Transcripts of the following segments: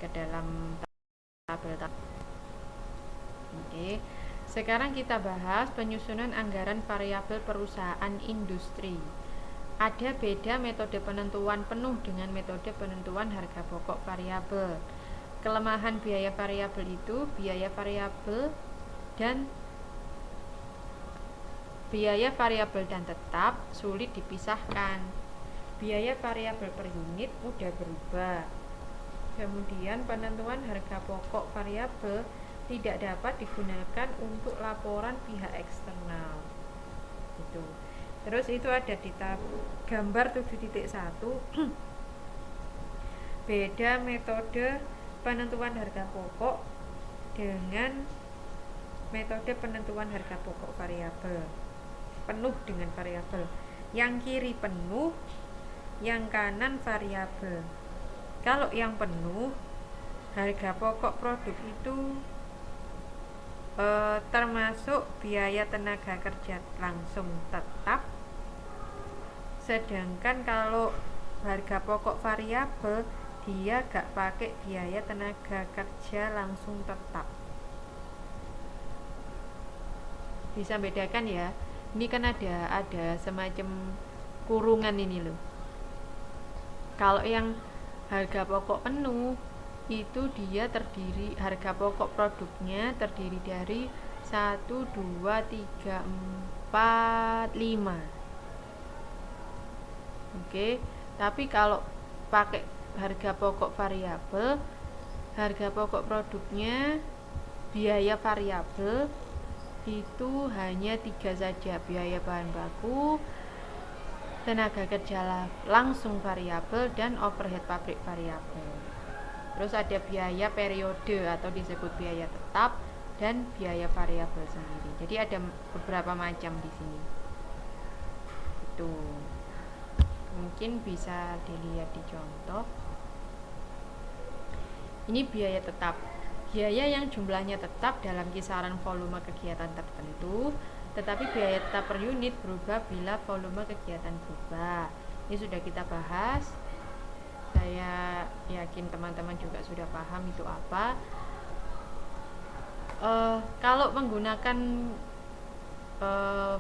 ke dalam tabel. Oke. Sekarang kita bahas penyusunan anggaran variabel perusahaan industri. Ada beda metode penentuan penuh dengan metode penentuan harga pokok variabel. Kelemahan biaya variabel itu biaya variabel dan tetap sulit dipisahkan. Biaya variabel per unit mudah berubah. Kemudian penentuan harga pokok variabel tidak dapat digunakan untuk laporan pihak eksternal. Gitu. Terus itu ada di gambar 7.1 beda metode penentuan harga pokok dengan metode penentuan harga pokok variabel penuh dengan variabel. Yang kiri penuh, yang kanan variabel. Kalau yang penuh, harga pokok produk itu termasuk biaya tenaga kerja langsung tetap. Sedangkan kalau harga pokok variabel, dia gak pakai biaya tenaga kerja langsung tetap. Bisa bedakan ya. Ini kan ada semacam kurungan ini loh. Kalau yang harga pokok penuh itu dia terdiri, harga pokok produknya terdiri dari 1, 2, 3, 4, 5. Oke, tapi kalau pakai harga pokok variabel, harga pokok produknya biaya variabel itu hanya 3 saja, biaya bahan baku, tenaga kerja langsung variabel, dan overhead pabrik variabel. Terus ada biaya periode atau disebut biaya tetap dan biaya variabel sendiri. Jadi ada beberapa macam di sini. Itu mungkin bisa dilihat di contoh. Ini biaya tetap. Biaya yang jumlahnya tetap dalam kisaran volume kegiatan tertentu, tetapi biaya tetap per unit berubah bila volume kegiatan berubah. Ini sudah kita bahas. Saya yakin teman-teman juga sudah paham itu apa. Kalau menggunakan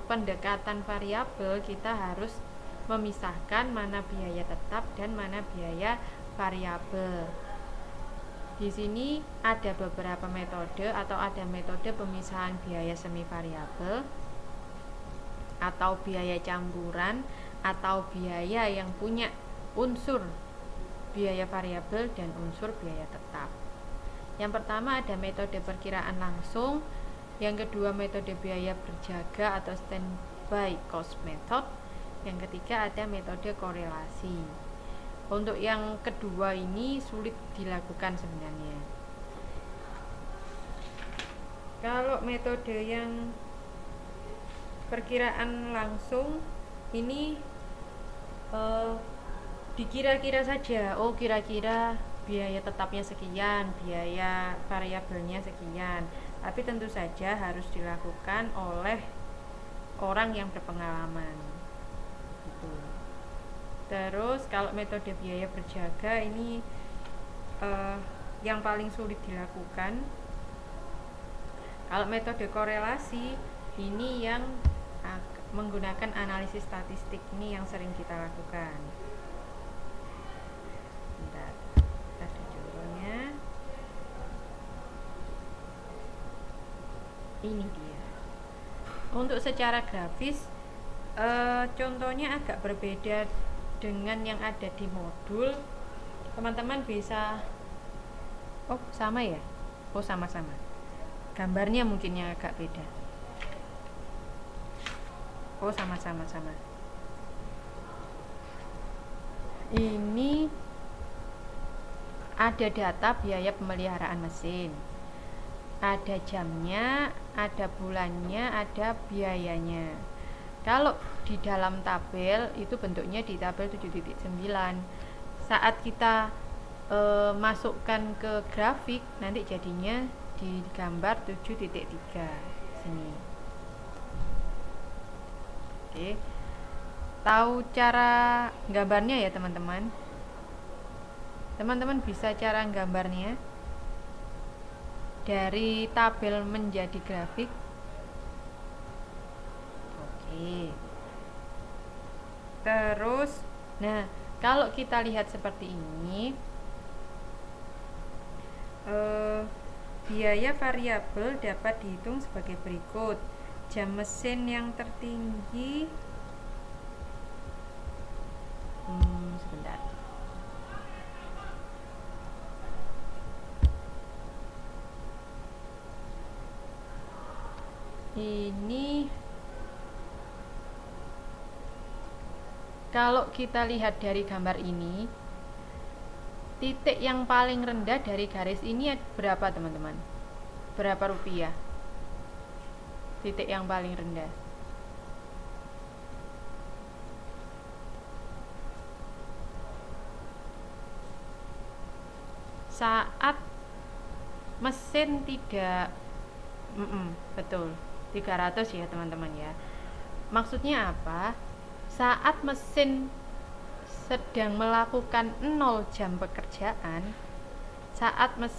pendekatan variabel, kita harus memisahkan mana biaya tetap dan mana biaya variabel. Di sini ada beberapa metode atau ada metode pemisahan biaya semi variabel atau biaya campuran atau biaya yang punya unsur biaya variabel dan unsur biaya tetap. Yang pertama ada metode perkiraan langsung, yang kedua metode biaya berjaga atau standby cost method, yang ketiga ada metode korelasi. Untuk yang kedua ini sulit dilakukan sebenarnya. Kalau metode yang perkiraan langsung ini dikira-kira saja, kira-kira biaya tetapnya sekian, biaya variabelnya sekian, tapi tentu saja harus dilakukan oleh orang yang berpengalaman gitu. Terus kalau metode biaya berjaga ini yang paling sulit dilakukan. Kalau metode korelasi ini yang menggunakan analisis statistik, ini yang sering kita lakukan. Bentar, ada contohnya. Ini dia. Untuk secara grafis, contohnya agak berbeda dengan yang ada di modul. Teman-teman bisa, sama ya? Sama-sama. Gambarnya mungkin yang agak beda. Sama-sama. Ini ada data biaya pemeliharaan mesin, ada jamnya, ada bulannya, ada biayanya. Kalau di dalam tabel itu bentuknya di tabel 7.9. Saat kita masukkan ke grafik, nanti jadinya di gambar 7.3 sini. Oke. Tahu cara gambarnya ya teman-teman? Teman-teman bisa cara gambarnya dari tabel menjadi grafik. Oke. Terus, nah kalau kita lihat seperti ini, biaya variabel dapat dihitung sebagai berikut. Jam mesin yang tertinggi, sebentar. Ini kalau kita lihat dari gambar ini, titik yang paling rendah dari garis ini berapa teman-teman? Berapa rupiah? Titik yang paling rendah. Saat mesin tidak betul 300 ya teman-teman ya. Maksudnya apa? Saat mesin sedang melakukan 0 jam pekerjaan,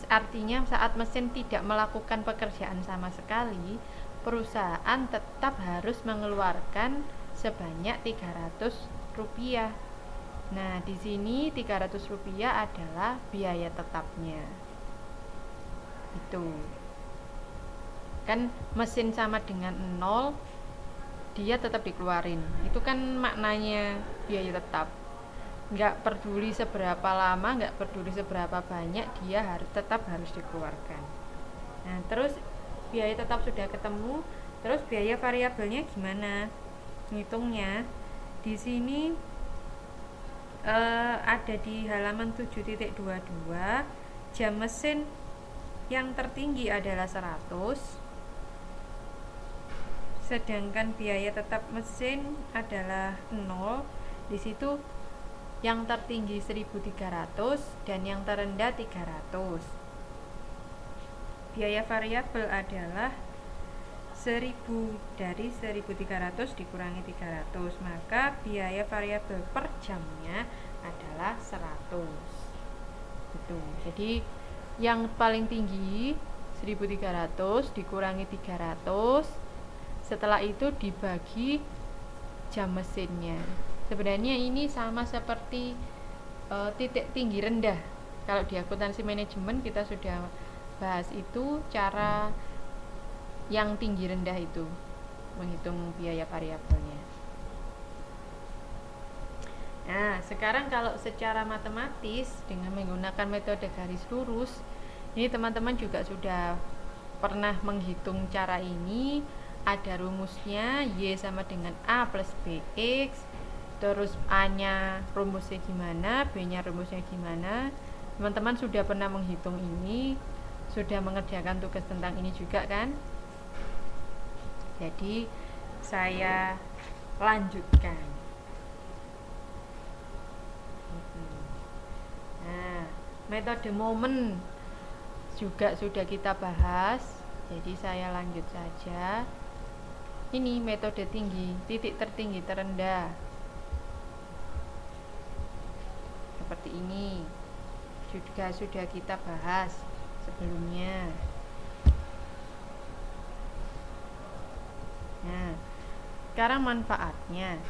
artinya saat mesin tidak melakukan pekerjaan sama sekali, perusahaan tetap harus mengeluarkan sebanyak 300 rupiah. Nah, di sini 300 rupiah adalah biaya tetapnya. Itu kan mesin sama dengan 0, dia tetap dikeluarin. Itu kan maknanya biaya tetap. Nggak peduli seberapa lama, nggak peduli seberapa banyak, dia tetap harus dikeluarkan. Nah, terus biaya tetap sudah ketemu, terus biaya variabelnya gimana ngitungnya? Di sini ada di halaman 7.22, jam mesin yang tertinggi adalah 100, sedangkan biaya tetap mesin adalah 0. Di situ yang tertinggi 1.300 dan yang terendah 300. Biaya variabel adalah 1000 dari 1.300 dikurangi 300, maka biaya variabel per jamnya adalah 100. Gitu. Jadi yang paling tinggi 1.300 dikurangi 300. Setelah itu dibagi jam mesinnya. Sebenarnya ini sama seperti titik tinggi rendah. Kalau di akuntansi manajemen kita sudah bahas itu, cara yang tinggi rendah itu menghitung biaya variabelnya. Nah, sekarang kalau secara matematis dengan menggunakan metode garis lurus, ini teman-teman juga sudah pernah menghitung cara ini. Ada rumusnya, Y sama dengan A plus BX. Terus A-nya rumusnya gimana, B-nya rumusnya gimana. Teman-teman sudah pernah menghitung ini, sudah mengerjakan tugas tentang ini juga kan? Jadi saya lanjutkan. Nah, metode momen juga sudah kita bahas. Jadi saya lanjut saja. Ini metode tinggi, titik tertinggi terendah. Seperti ini. Juga sudah kita bahas sebelumnya. Nah, sekarang manfaatnya.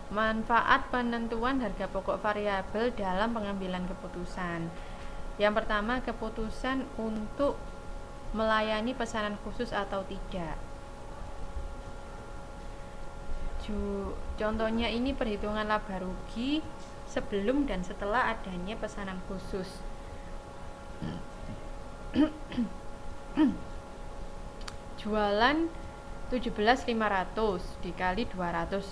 Manfaat penentuan harga pokok variabel dalam pengambilan keputusan. Yang pertama, keputusan untuk melayani pesanan khusus atau tidak. Contohnya ini perhitungan laba rugi sebelum dan setelah adanya pesanan khusus. Jualan 17.500 dikali 200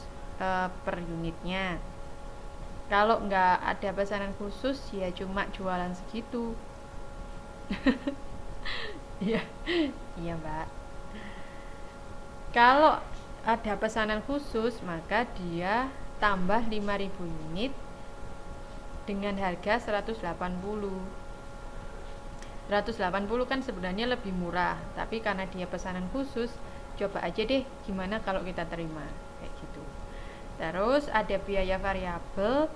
per unitnya. Kalau nggak ada pesanan khusus ya cuma jualan segitu. Iya, iya Mbak. Kalau ada pesanan khusus maka dia tambah 5.000 unit dengan harga 180. 180 kan sebenarnya lebih murah, tapi karena dia pesanan khusus, coba aja deh gimana kalau kita terima kayak gitu. Terus ada biaya variabel